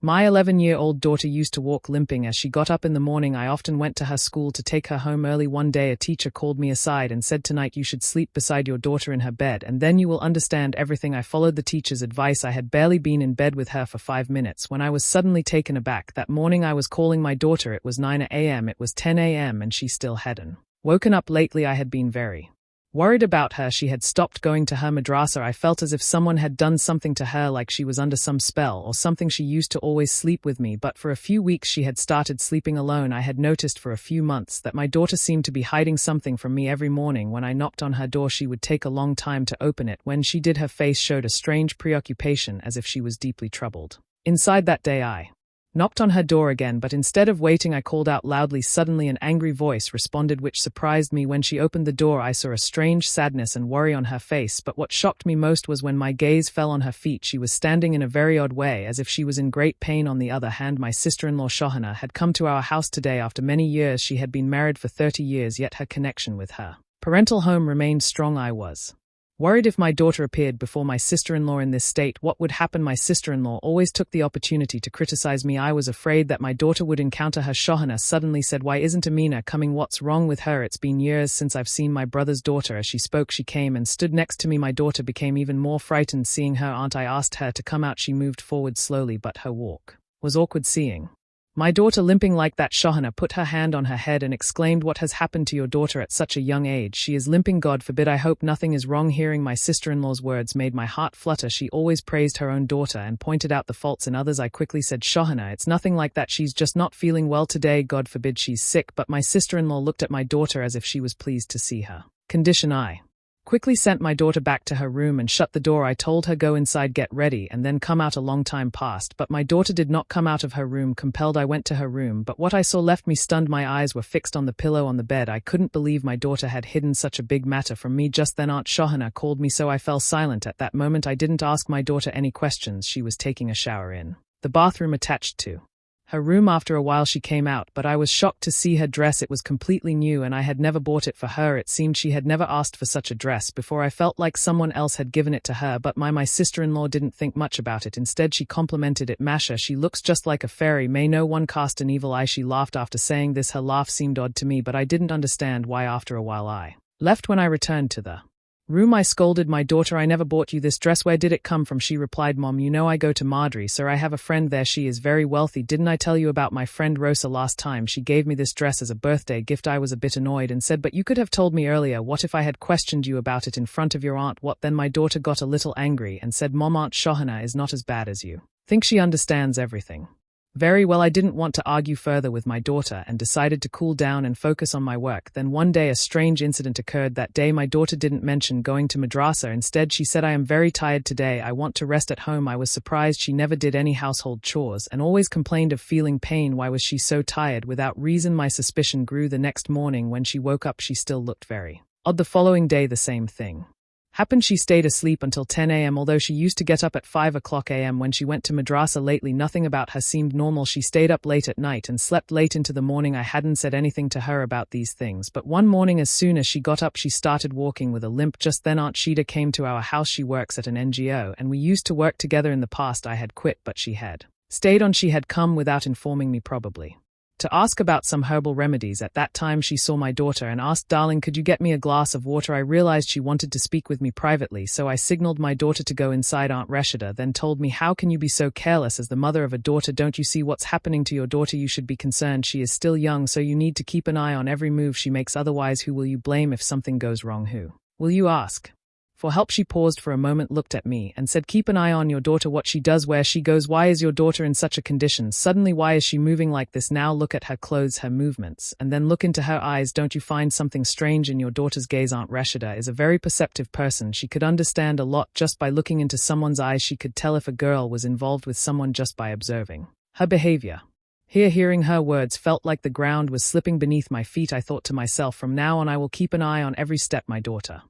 My 11-year-old daughter used to walk limping as she got up in the morning. I often went to her school to take her home early. One day a teacher called me aside and said, "Tonight you should sleep beside your daughter in her bed, and then you will understand everything." I followed the teacher's advice. I had barely been in bed with her for 5 minutes when I was suddenly taken aback. That morning I was calling my daughter. It was 9 a.m. It was 10 a.m. and she still hadn't woken up. Lately I had been very worried about her. She had stopped going to her madrasa. I felt as if someone had done something to her, like she was under some spell or something. She used to always sleep with me, but for a few weeks she had started sleeping alone. I had noticed for a few months that my daughter seemed to be hiding something from me. Every morning when I knocked on her door, she would take a long time to open it. When she did, her face showed a strange preoccupation, as if she was deeply troubled. Inside that day I knocked on her door again, but instead of waiting I called out loudly. Suddenly an angry voice responded, which surprised me. When she opened the door I saw a strange sadness and worry on her face, but what shocked me most was when my gaze fell on her feet. She was standing in a very odd way, as if she was in great pain. On the other hand, my sister-in-law Shohana had come to our house today. After many years, she had been married for 30 years, yet her connection with her parental home remained strong. I was worried if my daughter appeared before my sister-in-law in this state, what would happen? My sister-in-law always took the opportunity to criticize me. I was afraid that my daughter would encounter her. Shohana suddenly said, "Why isn't Amina coming? What's wrong with her? It's been years since I've seen my brother's daughter." As she spoke, she came and stood next to me. My daughter became even more frightened seeing her aunt. I asked her to come out. She moved forward slowly, but her walk was awkward. Seeing my daughter limping like that, Shohana put her hand on her head and exclaimed, "What has happened to your daughter at such a young age? She is limping. God forbid. I hope nothing is wrong." Hearing my sister-in-law's words made my heart flutter. She always praised her own daughter and pointed out the faults in others. I quickly said, "Shohana, it's nothing like that. She's just not feeling well today. God forbid she's sick." But my sister-in-law looked at my daughter as if she was pleased to see her condition. I quickly sent my daughter back to her room and shut the door. I told her, "Go inside, get ready, and then come out." A long time passed, but my daughter did not come out of her room. Compelled, I went to her room, but what I saw left me stunned. My eyes were fixed on the pillow on the bed. I couldn't believe my daughter had hidden such a big matter from me. Just then Aunt Shohana called me, so I fell silent. At that moment I didn't ask my daughter any questions. She was taking a shower in the bathroom attached to her room. After a while she came out, but I was shocked to see her dress. It was completely new and I had never bought it for her. It seemed she had never asked for such a dress before. I felt like someone else had given it to her, but my sister-in-law didn't think much about it. Instead she complimented it. "Masha, she looks just like a fairy. May no one cast an evil eye." She laughed. After saying this, her laugh seemed odd to me, but I didn't understand why. After a while I left. When I returned to the room I scolded my daughter, "I never bought you this dress. Where did it come from?" She replied, "Mom, you know I go to Madri, sir. I have a friend there. She is very wealthy. Didn't I tell you about my friend Rosa last time? She gave me this dress as a birthday gift." I was a bit annoyed and said, "But you could have told me earlier. What if I had questioned you about it in front of your aunt?" "What then?" My daughter got a little angry and said, "Mom, Aunt Shohana is not as bad as you think. She understands everything very well." I didn't want to argue further with my daughter and decided to cool down and focus on my work. Then one day a strange incident occurred. That day my daughter didn't mention going to madrasa. Instead she said, "I am very tired today. I want to rest at home." I was surprised. She never did any household chores and always complained of feeling pain. Why was she so tired without reason? My suspicion grew. The next morning when she woke up she still looked very odd. The following day the same thing happened. She stayed asleep until 10 a.m. although she used to get up at 5 o'clock a.m. when she went to madrasa. Lately nothing about her seemed normal. She stayed up late at night and slept late into the morning. I hadn't said anything to her about these things, but one morning as soon as she got up she started walking with a limp. Just then Aunt Shida came to our house. She works at an NGO and we used to work together in the past. I had quit, but she had stayed on. She had come without informing me, probably to ask about some herbal remedies. At that time she saw my daughter and asked, "Darling, could you get me a glass of water?" I realized she wanted to speak with me privately, so I signaled my daughter to go inside. Aunt Rashida then told me, "How can you be so careless as the mother of a daughter? Don't you see what's happening to your daughter? You should be concerned. She is still young, so you need to keep an eye on every move she makes. Otherwise, who will you blame if something goes wrong? Who will you ask for help?" She paused for a moment, looked at me, and said, "Keep an eye on your daughter, what she does, where she goes. Why is your daughter in such a condition? Suddenly, why is she moving like this? Now look at her clothes, her movements, and then look into her eyes. Don't you find something strange in your daughter's gaze?" Aunt Rashida is a very perceptive person. She could understand a lot just by looking into someone's eyes. She could tell if a girl was involved with someone just by observing her behavior. Hearing her words felt like the ground was slipping beneath my feet. I thought to myself, from now on I will keep an eye on every step my daughter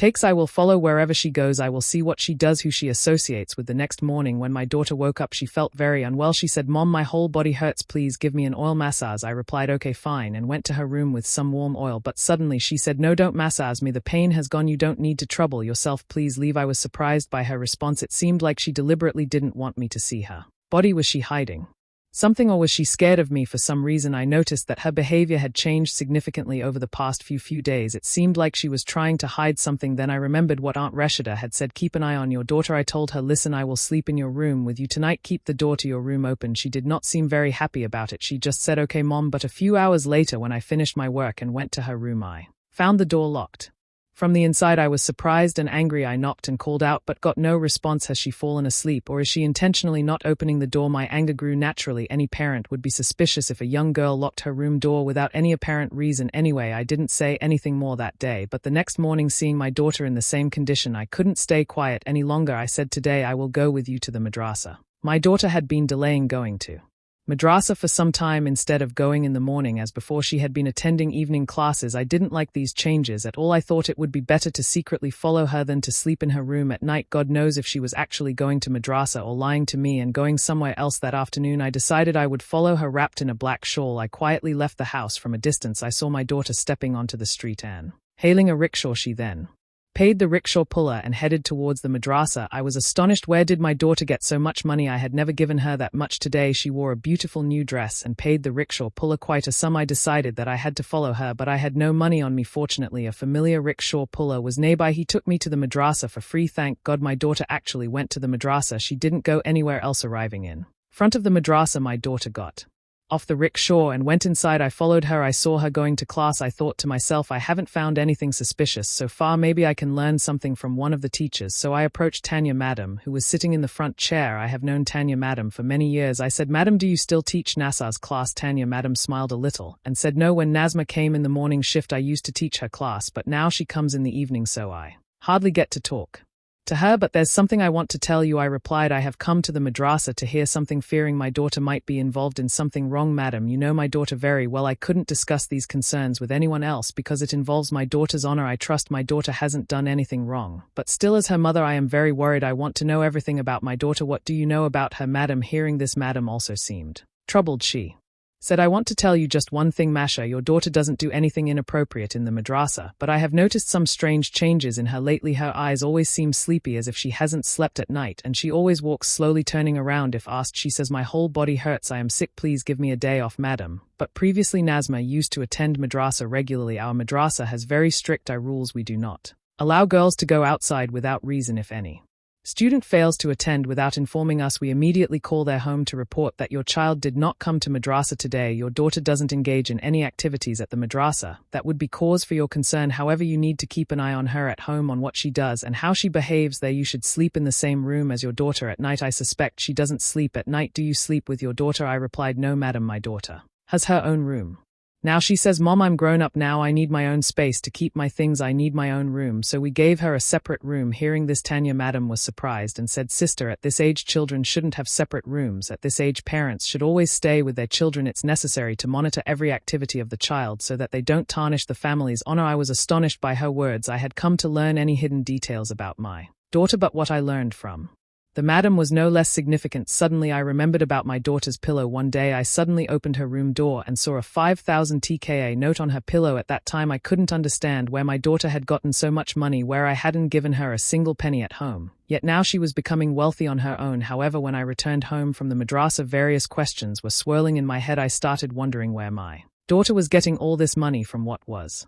takes. I will follow wherever she goes. I will see what she does, who she associates with. The next morning when my daughter woke up, she felt very unwell. She said, "Mom, my whole body hurts. Please give me an oil massage." I replied, "Okay, fine," and went to her room with some warm oil. But suddenly she said, "No, don't massage me. The pain has gone. You don't need to trouble yourself. Please leave." I was surprised by her response. It seemed like she deliberately didn't want me to see her body. Was she hiding something, or was she scared of me for some reason? I noticed that her behavior had changed significantly over the past few days. It seemed like she was trying to hide something. Then I remembered what Aunt Rashida had said, "Keep an eye on your daughter." I told her, "Listen, I will sleep in your room with you tonight. Keep the door to your room open." She did not seem very happy about it. She just said, "Okay, Mom." But a few hours later, when I finished my work and went to her room, I found the door locked. From the inside, I was surprised and angry. I knocked and called out, but got no response. Has she fallen asleep, or is she intentionally not opening the door? My anger grew. Naturally, any parent would be suspicious if a young girl locked her room door without any apparent reason. Anyway, I didn't say anything more that day, but the next morning, seeing my daughter in the same condition, I couldn't stay quiet any longer. I said, "Today I will go with you to the madrasa." My daughter had been delaying going to madrasa for some time instead of going in the morning as before. She had been attending evening classes. I didn't like these changes at all. I thought it would be better to secretly follow her than to sleep in her room at night. God knows if she was actually going to madrasa or lying to me and going somewhere else. That afternoon, I decided I would follow her. Wrapped in a black shawl, I quietly left the house. From a distance, I saw my daughter stepping onto the street and hailing a rickshaw. She then paid the rickshaw puller and headed towards the madrasa. I was astonished. Where did my daughter get so much money? I had never given her that much. Today she wore a beautiful new dress and paid the rickshaw puller quite a sum. I decided that I had to follow her, but I had no money on me. Fortunately, a familiar rickshaw puller was nearby. He took me to the madrasa for free. Thank God my daughter actually went to the madrasa. She didn't go anywhere else. Arriving in front of the madrasa, my daughter got off the rickshaw and went inside. I followed her. I saw her going to class. I thought to myself, I haven't found anything suspicious so far. Maybe I can learn something from one of the teachers. So I approached Tanya Madam, who was sitting in the front chair. I have known Tanya Madam for many years. I said, "Madam, do you still teach Nasar's class?" Tanya Madam smiled a little and said, "No, when Nazma came in the morning shift, I used to teach her class, but now she comes in the evening, so I hardly get to talk to her. But there's something I want to tell you." I replied, "I have come to the madrasa to hear something, fearing my daughter might be involved in something wrong." "Madam, you know my daughter very well. I couldn't discuss these concerns with anyone else because it involves my daughter's honor. I trust my daughter hasn't done anything wrong. But still, as her mother, I am very worried. I want to know everything about my daughter." "What do you know about her?" Madam, hearing this, Madam also seemed troubled. She said, "I want to tell you just one thing, Masha. Your daughter doesn't do anything inappropriate in the madrasa, but I have noticed some strange changes in her lately. Her eyes always seem sleepy, as if she hasn't slept at night, and she always walks slowly, turning around if asked. She says, 'My whole body hurts. I am sick. Please give me a day off.' Madam, but previously Nazma used to attend madrasa regularly. Our madrasa has very strict rules. We do not allow girls to go outside without reason. If any student fails to attend without informing us, we immediately call their home to report that your child did not come to madrasa today. Your daughter doesn't engage in any activities at the madrasa that would be cause for your concern. However, you need to keep an eye on her at home, on what she does and how she behaves there. You should sleep in the same room as your daughter at night." I suspect she doesn't sleep at night. "Do you sleep with your daughter?" I replied, "No, madam, my daughter has her own room. Now she says, 'Mom, I'm grown up now. I need my own space to keep my things. I need my own room.' So we gave her a separate room." Hearing this, Tanya Madam was surprised and said, "Sister, at this age children shouldn't have separate rooms. At this age parents should always stay with their children. It's necessary to monitor every activity of the child so that they don't tarnish the family's honor." I was astonished by her words. I had come to learn any hidden details about my daughter, but what I learned from the madam was no less significant. Suddenly I remembered about my daughter's pillow. One day I suddenly opened her room door and saw a 5,000 tka note on her pillow. At that time I couldn't understand where my daughter had gotten so much money, where I hadn't given her a single penny at home. Yet now she was becoming wealthy on her own. However, when I returned home from the madrasa, various questions were swirling in my head. I started wondering where my daughter was getting all this money from. What was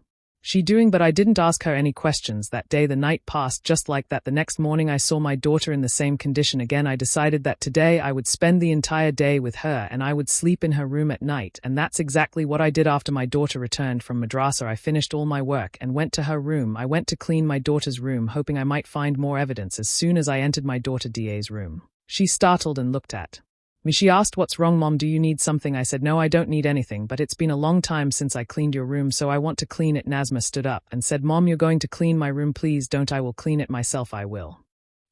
she doing? But I didn't ask her any questions that day. The night passed just like that. The next morning I saw my daughter in the same condition again. I decided that today I would spend the entire day with her and I would sleep in her room at night, and that's exactly what I did. After my daughter returned from madrasa, I finished all my work and went to her room. I went to clean my daughter's room, hoping I might find more evidence. As soon as I entered my daughter Da's room, she startled and looked at me. She asked, "What's wrong, Mom? Do you need something?" I said, "No, I don't need anything, but it's been a long time since I cleaned your room, so I want to clean it." Nazma stood up and said, "Mom, you're going to clean my room? Please don't. I will clean it myself. I will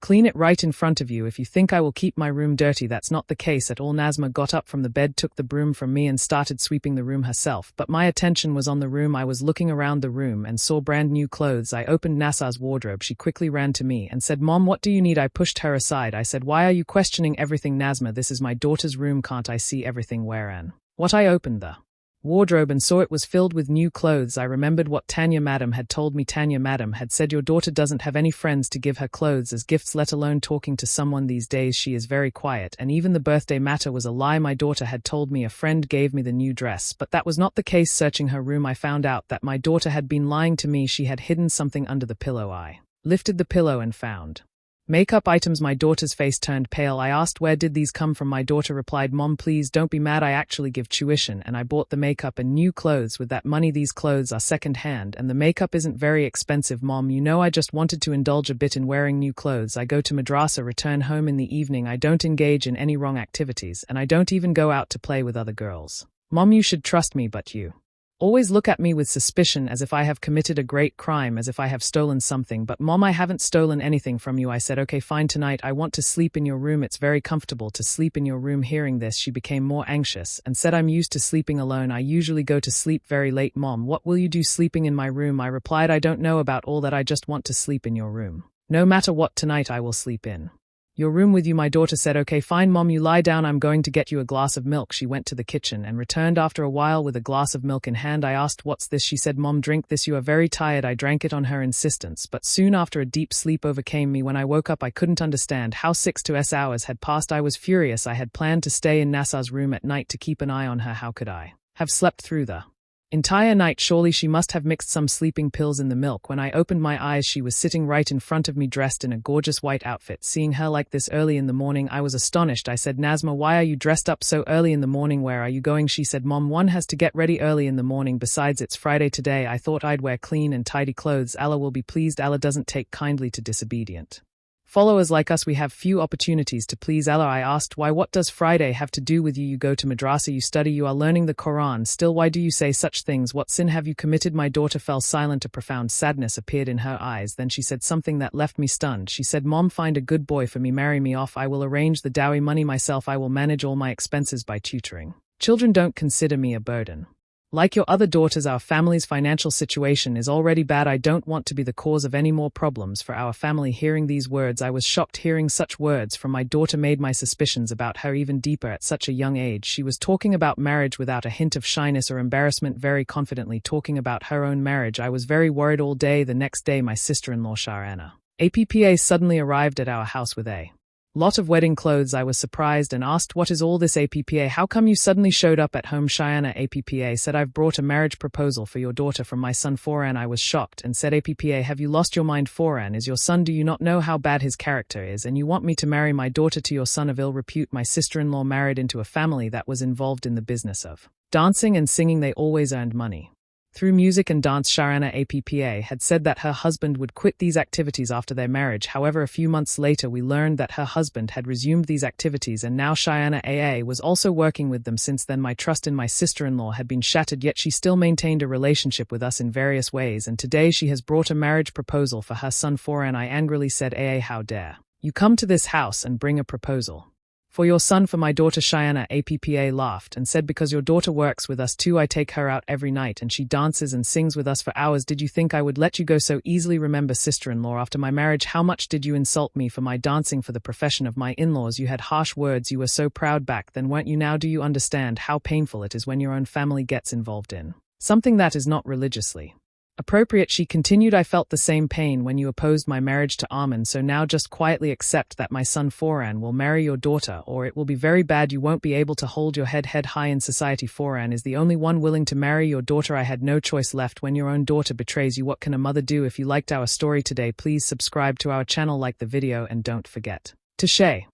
Clean it right in front of you. If you think I will keep my room dirty, that's not the case at all. Nazma got up from the bed, took the broom from me and started sweeping the room herself, but my attention was on the room. I was looking around the room and saw brand new clothes. I opened Nasa's wardrobe. She quickly ran to me and said, "Mom, what do you need?" I pushed her aside. I said, "Why are you questioning everything, Nazma? This is my daughter's room. Can't I see everything?" Wherein what I opened the wardrobe and saw it was filled with new clothes. I remembered what Tanya Madam had told me. Tanya Madam had said your daughter doesn't have any friends to give her clothes as gifts, let alone talking to someone these days. She is very quiet, and even the birthday matter was a lie. My daughter had told me a friend gave me the new dress, but that was not the case. Searching her room, I found out that my daughter had been lying to me. She had hidden something under the pillow. I lifted the pillow and found makeup items. My daughter's face turned pale. I asked, "Where did these come from?" My daughter replied, "Mom, please don't be mad. I actually give tuition and I bought the makeup and new clothes with that money. These clothes are second hand and the makeup isn't very expensive, Mom. You know, I just wanted to indulge a bit in wearing new clothes. I go to madrasa, return home in the evening. I don't engage in any wrong activities and I don't even go out to play with other girls. Mom, you should trust me, but you always look at me with suspicion as if I have committed a great crime, as if I have stolen something. But Mom, I haven't stolen anything from you." I said, "Okay, fine. Tonight I want to sleep in your room. It's very comfortable to sleep in your room." Hearing this, she became more anxious and said, "I'm used to sleeping alone. I usually go to sleep very late. Mom, what will you do sleeping in my room?" I replied, "I don't know about all that. I just want to sleep in your room. No matter what, tonight I will sleep in your room with you." My daughter said, "Okay, fine, Mom, you lie down. I'm going to get you a glass of milk." She went to the kitchen and returned after a while with a glass of milk in hand. I asked, "What's this?" She said, "Mom, drink this. You are very tired." I drank it on her insistence, but soon after a deep sleep overcame me. When I woke up, I couldn't understand how 6 to 8 hours had passed. I was furious. I had planned to stay in Nasa's room at night to keep an eye on her. How could I have slept through the entire night? Surely she must have mixed some sleeping pills in the milk. When I opened my eyes, she was sitting right in front of me, dressed in a gorgeous white outfit. Seeing her like this early in the morning, I was astonished. I said, "Nazma, why are you dressed up so early in the morning? Where are you going?" She said, "Mom, one has to get ready early in the morning. Besides, it's Friday today. I thought I'd wear clean and tidy clothes. Allah will be pleased. Allah doesn't take kindly to disobedient followers like us. We have few opportunities to please Allah." I asked, "Why? What does Friday have to do with you? You go to madrasa, you study, you are learning the Quran. Still, why do you say such things? What sin have you committed?" My daughter fell silent. A profound sadness appeared in her eyes. Then she said something that left me stunned. She said, "Mom, find a good boy for me, marry me off. I will arrange the dowry money myself. I will manage all my expenses by tutoring children. Don't consider me a burden. Like your other daughters, our family's financial situation is already bad. I don't want to be the cause of any more problems for our family." Hearing these words, I was shocked. Hearing such words from my daughter made my suspicions about her even deeper. At such a young age, she was talking about marriage without a hint of shyness or embarrassment, very confidently talking about her own marriage. I was very worried all day. The next day, my sister-in-law Sharana Appa suddenly arrived at our house with a lot of wedding clothes. I was surprised and asked, "What is all this, Appa? How come you suddenly showed up at home?" Sharana Appa said, "I've brought a marriage proposal for your daughter from my son Foran." I was shocked and said, "Appa, have you lost your mind? Foran is your son. Do you not know how bad his character is? And you want me to marry my daughter to your son of ill repute?" My sister-in-law married into a family that was involved in the business of dancing and singing. They always earned money through music and dance. Sharana Appa had said that her husband would quit these activities after their marriage. However, a few months later, we learned that her husband had resumed these activities and now Sharana AA was also working with them. Since then, my trust in my sister-in-law had been shattered, yet she still maintained a relationship with us in various ways, and today she has brought a marriage proposal for her son Foran. I angrily said, "AA, how dare you come to this house and bring a proposal for your son for my daughter?" Sharana Appa laughed and said, "Because your daughter works with us too. I take her out every night and she dances and sings with us for hours. Did you think I would let you go so easily? Remember, sister-in-law, after my marriage, how much did you insult me for my dancing for the profession of my in-laws? You had harsh words. You were so proud back then, weren't you? Now do you understand how painful it is when your own family gets involved in something that is not religiously appropriate?" She continued, "I felt the same pain when you opposed my marriage to Armin, so now just quietly accept that my son Foran will marry your daughter, or it will be very bad. You won't be able to hold your head high in society. Foran is the only one willing to marry your daughter. I had no choice left when your own daughter betrays you. What can a mother do?" If you liked our story today, please subscribe to our channel, like the video, and don't forget to share.